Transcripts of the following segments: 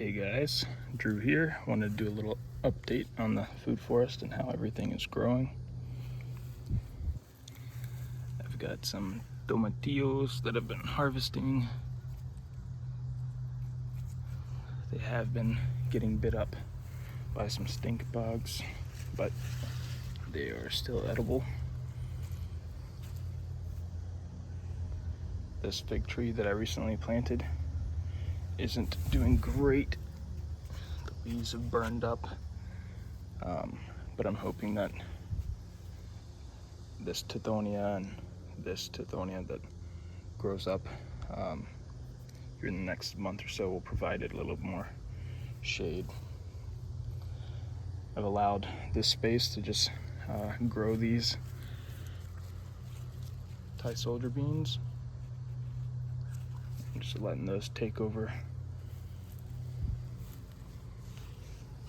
Hey guys, Drew here. Wanted to do a little update on the food forest and how everything is growing. I've got some tomatillos that I've been harvesting. They have been getting bit up by some stink bugs, but they are still edible. This fig tree that I recently planted isn't doing great. The leaves have burned up, but I'm hoping that this tithonia and this tithonia that grows up here in the next month or so will provide it a little more shade. I've allowed this space to just grow these Thai soldier beans. I'm just letting those take over.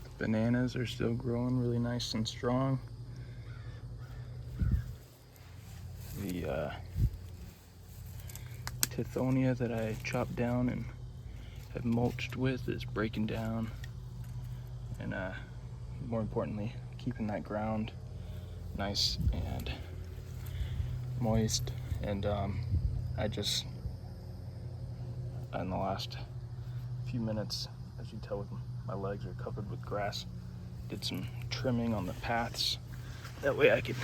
The bananas are still growing really nice and strong. The tithonia that I chopped down and have mulched with is breaking down, and more importantly, keeping that ground nice and moist. And I just, in the last few minutes, as you can tell, my legs are covered with grass, did some trimming on the paths. That way I could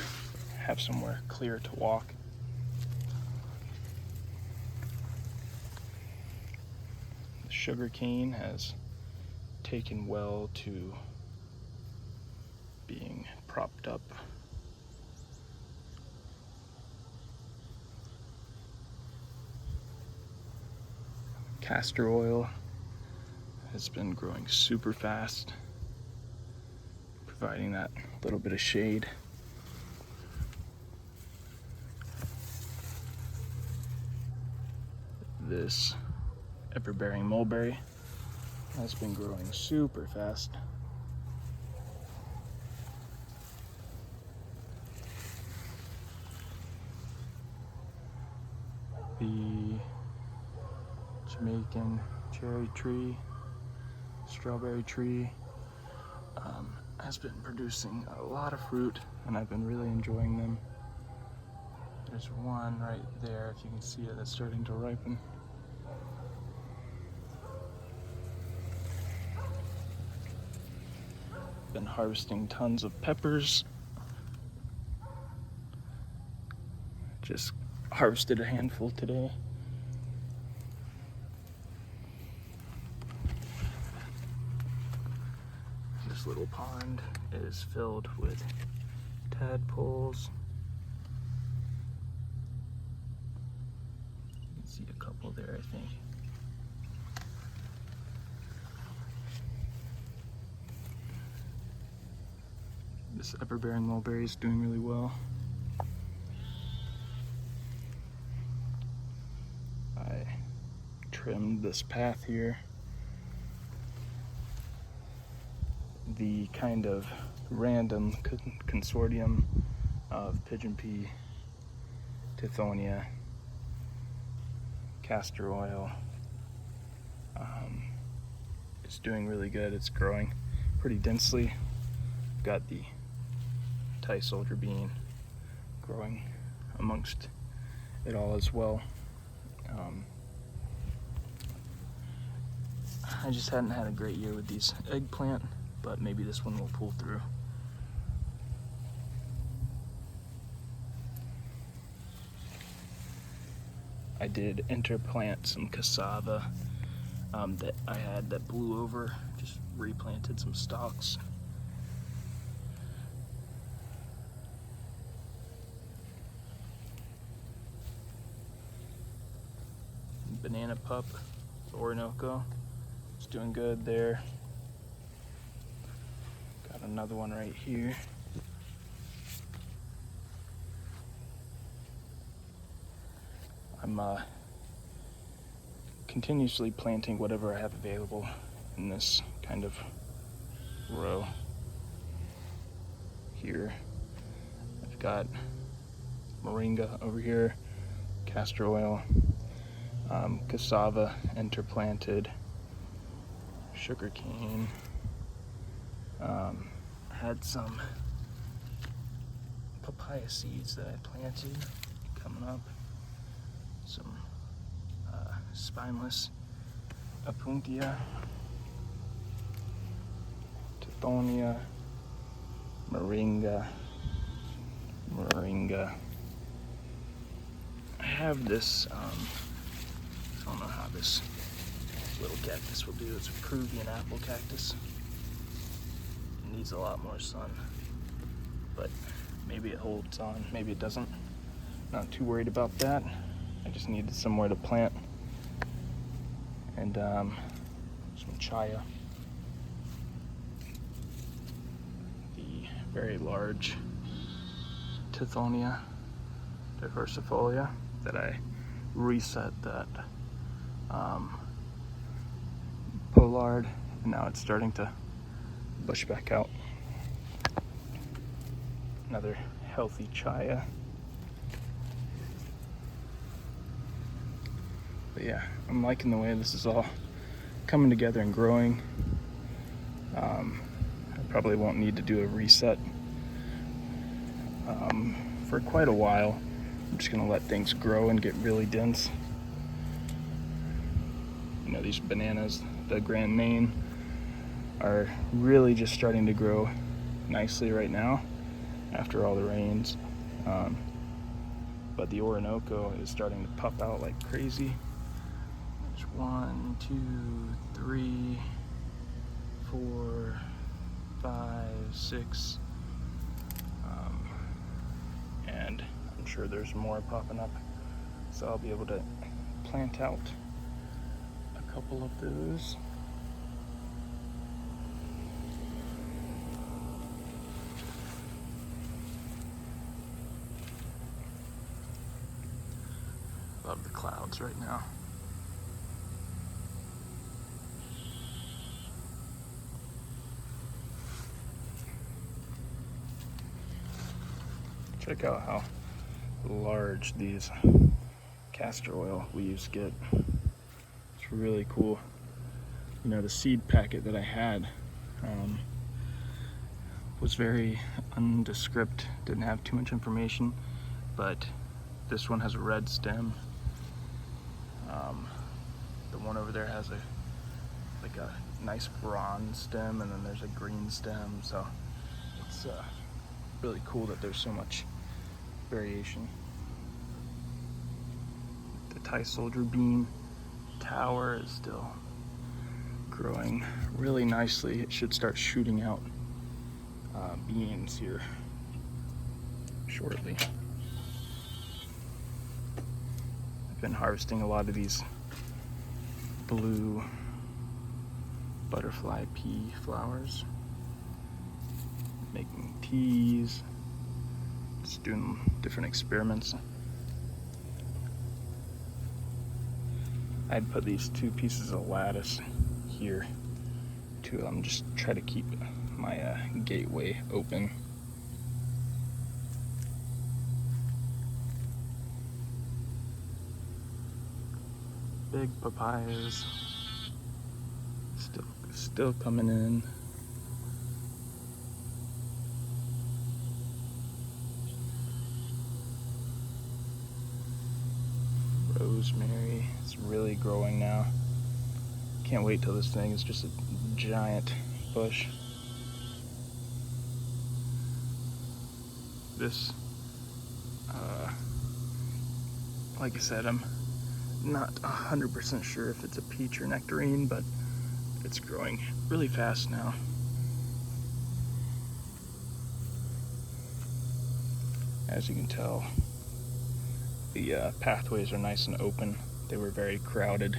have somewhere clear to walk. The sugar cane has taken well to being propped up. Castor oil has been growing super fast, providing that little bit of shade. This ever-bearing mulberry has been growing super fast. The Jamaican cherry tree, strawberry tree, has been producing a lot of fruit, and I've been really enjoying them. There's one right there, if you can see it, that's starting to ripen. Been harvesting tons of peppers. Just harvested a handful today. This little pond is filled with tadpoles. You can see a couple there, I think. This ever-bearing mulberry is doing really well. I trimmed this path here. The kind of random consortium of pigeon pea, tithonia, castor oil is doing really good. It's growing pretty densely. Got the Thai soldier bean growing amongst it all as well. I just hadn't had a great year with these eggplant, but maybe this one will pull through. I did interplant some cassava that I had that blew over, just replanted some stalks. Banana pup, Orinoco, it's doing good there. Got another one right here. I'm continuously planting whatever I have available in this kind of row here. I've got moringa over here, castor oil, cassava interplanted, sugar cane. Had some papaya seeds that I planted coming up. Some spineless Opuntia, Tithonia, Moringa. I have this, I don't know how this little cactus will do. It's a Peruvian apple cactus. It needs a lot more sun, but maybe it holds on, maybe it doesn't. Not too worried about that. I just needed somewhere to plant. And some chaya. The very large Tithonia diversifolia that I reset that pollard, and now it's starting to bush back out. Another healthy chaya. But yeah, I'm liking the way this is all coming together and growing. I probably won't need to do a reset for quite a while. I'm just gonna let things grow and get really dense. You know, these bananas, the Grand Maine, are really just starting to grow nicely right now after all the rains. But the Orinoco is starting to puff out like crazy. There's 1, 2, 3, 4, 5, 6. And I'm sure there's more popping up. So I'll be able to plant out a couple of those. Love the clouds right now. Check out how large these castor oil leaves get. It's really cool. You know, the seed packet that I had was very nondescript, didn't have too much information, but this one has a red stem. The one over there has a nice bronze stem, and then there's a green stem, so it's really cool that there's so much variation. The Thai soldier bean tower is still growing really nicely. It should start shooting out beans here shortly. I've been harvesting a lot of these blue butterfly pea flowers, making teas, just doing different experiments. I'd put these 2 pieces of lattice here to just try to keep my gateway open. Big papayas still coming in. Rosemary, it's really growing now. Can't wait till this thing is just a giant bush. This, like I said, I'm not 100% sure if it's a peach or nectarine, but it's growing really fast now. As you can tell, the pathways are nice and open. They were very crowded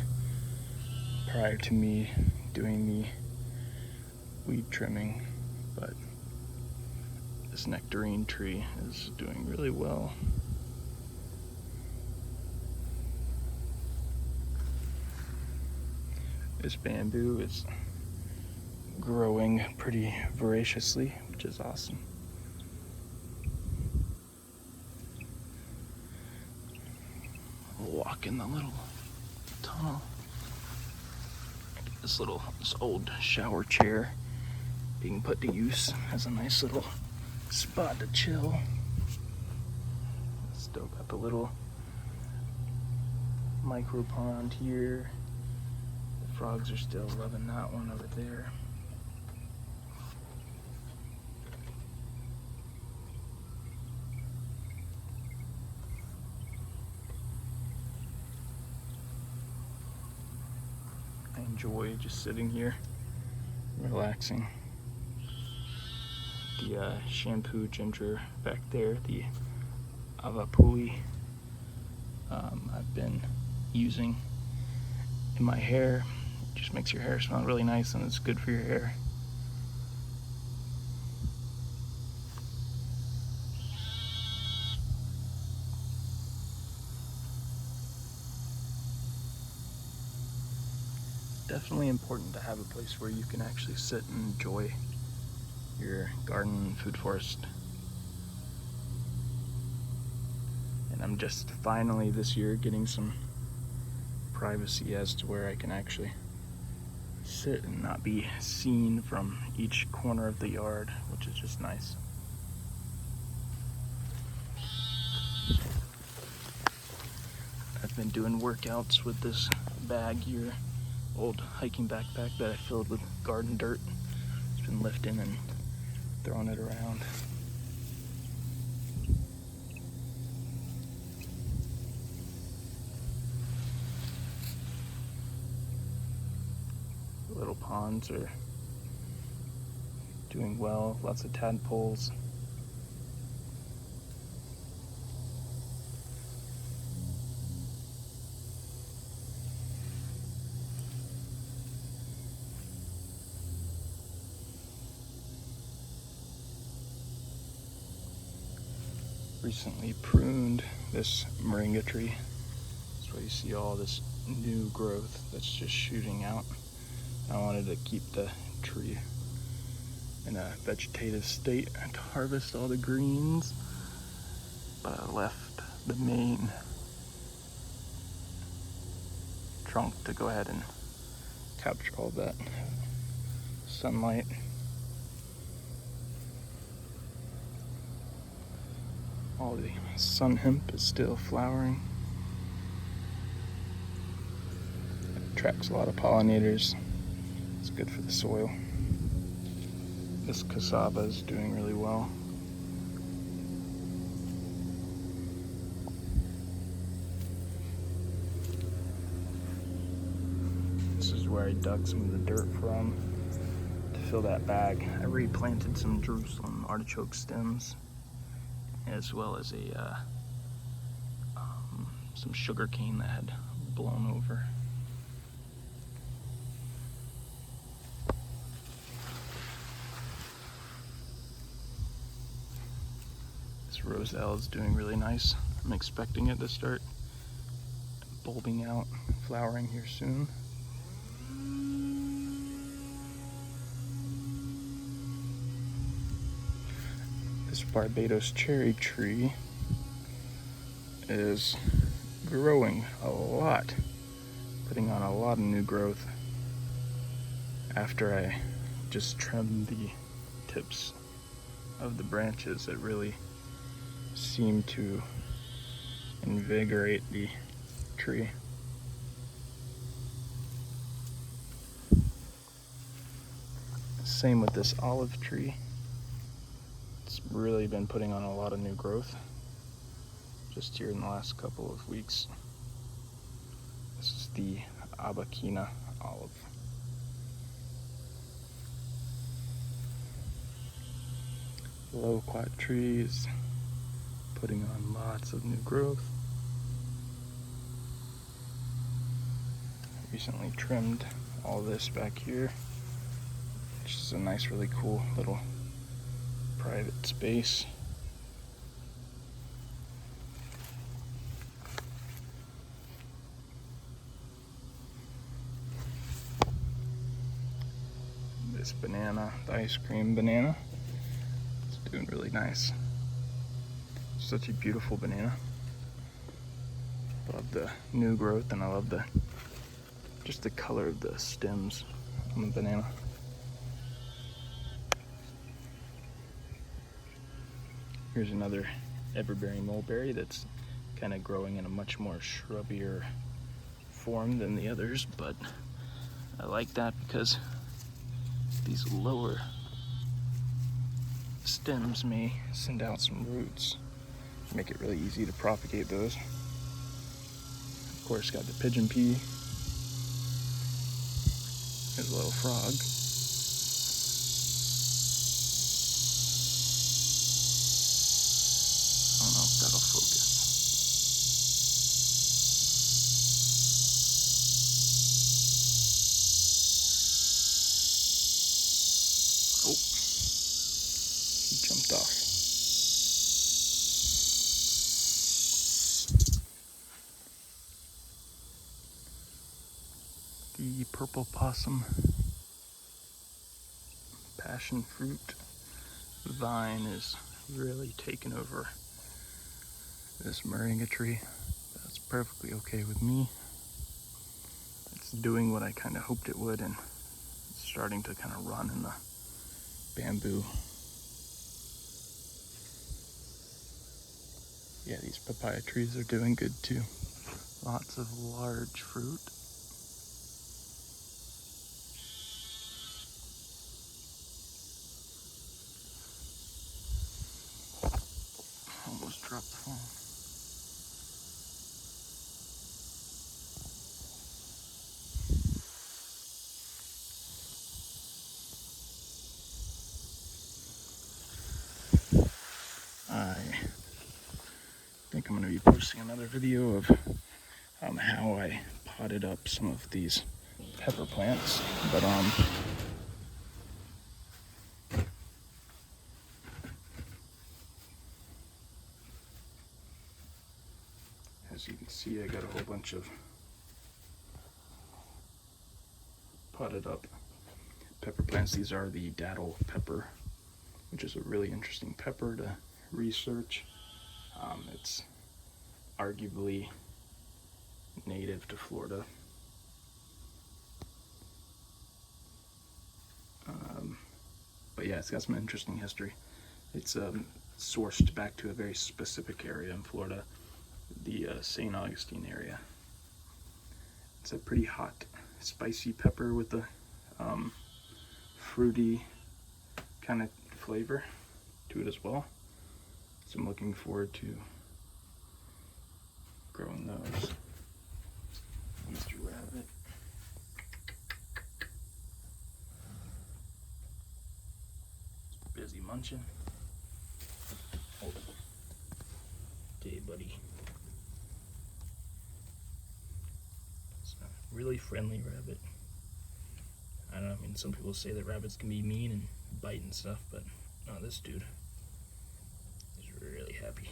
prior to me doing the weed trimming, but this nectarine tree is doing really well. This bamboo is growing pretty voraciously, which is awesome. We'll walk in the little tunnel. This old shower chair being put to use as a nice little spot to chill. Still got the little micro pond here. The frogs are still loving that one over there. I enjoy just sitting here, relaxing. The shampoo ginger back there, the Avapuli, I've been using in my hair. It just makes your hair smell really nice and it's good for your hair. Definitely important to have a place where you can actually sit and enjoy your garden and food forest. And I'm just finally this year getting some privacy as to where I can actually sit and not be seen from each corner of the yard, which is just nice. I've been doing workouts with this bag here, old hiking backpack that I filled with garden dirt. It's been lifting and throwing it around. The little ponds are doing well, lots of tadpoles. Recently pruned this moringa tree. That's why you see all this new growth that's just shooting out. I wanted to keep the tree in a vegetative state and to harvest all the greens, but I left the main trunk to go ahead and capture all that sunlight. All the sun hemp is still flowering. It attracts a lot of pollinators. It's good for the soil. This cassava is doing really well. This is where I dug some of the dirt from to fill that bag. I replanted some Jerusalem artichoke stems, as well as some sugar cane that had blown over. This roselle is doing really nice. I'm expecting it to start bulbing out, flowering here soon. This Barbados cherry tree is growing a lot, putting on a lot of new growth after I just trimmed the tips of the branches. It really seemed to invigorate the tree. Same with this olive tree. It's really been putting on a lot of new growth just here in the last couple of weeks. This is the Abakina olive. Loquat trees putting on lots of new growth. Recently trimmed all this back here, which is a nice, really cool little private space. This banana, the ice cream banana, it's doing really nice. Such a beautiful banana. Love the new growth, and I love the just the color of the stems on the banana. Here's another everbearing mulberry that's kind of growing in a much more shrubbier form than the others, but I like that because these lower stems may send out some roots, make it really easy to propagate those. Of course, got the pigeon pea. There's a little frog. I don't know if that'll focus. Oh, he jumped off. The purple possum passion fruit vine is really taking over this moringa tree. That's perfectly okay with me. It's doing what I kind of hoped it would, and it's starting to kind of run in the bamboo. Yeah, these papaya trees are doing good too. Lots of large fruit. Almost dropped the phone. I think I'm going to be posting another video of how I potted up some of these pepper plants, but as you can see, I got a whole bunch of potted up pepper plants. These are the datil pepper, which is a really interesting pepper to research. It's arguably native to Florida. But yeah, it's got some interesting history. It's sourced back to a very specific area in Florida, the St. Augustine area. It's a pretty hot, spicy pepper with a fruity kind of flavor to it as well. So I'm looking forward to growing those. Easter rabbit. Busy munching. Oh. Okay, buddy. It's a really friendly rabbit. I don't know, I mean, some people say that rabbits can be mean and bite and stuff, but no, this dude is really happy.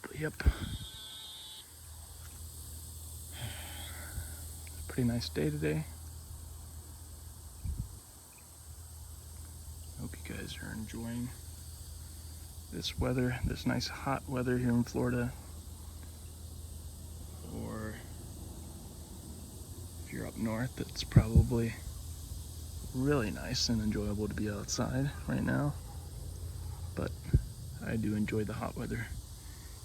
But yep. Pretty nice day today. Hope you guys are enjoying this weather, this nice hot weather here in Florida. Or if you're up north, it's probably really nice and enjoyable to be outside right now. But I do enjoy the hot weather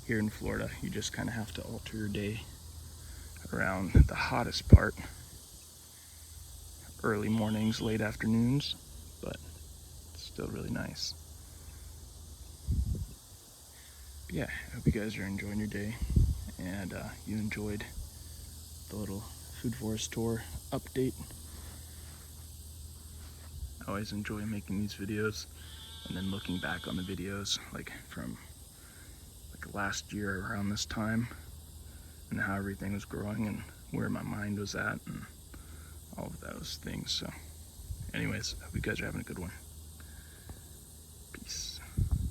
here in Florida. You just kind of have to alter your day around the hottest part. Early mornings, late afternoons, but it's still really nice. But yeah, I hope you guys are enjoying your day, and you enjoyed the little food forest tour update. I always enjoy making these videos and then looking back on the videos, like from like last year around this time, and how everything was growing and where my mind was at and all of those things. So anyways, I hope you guys are having a good one.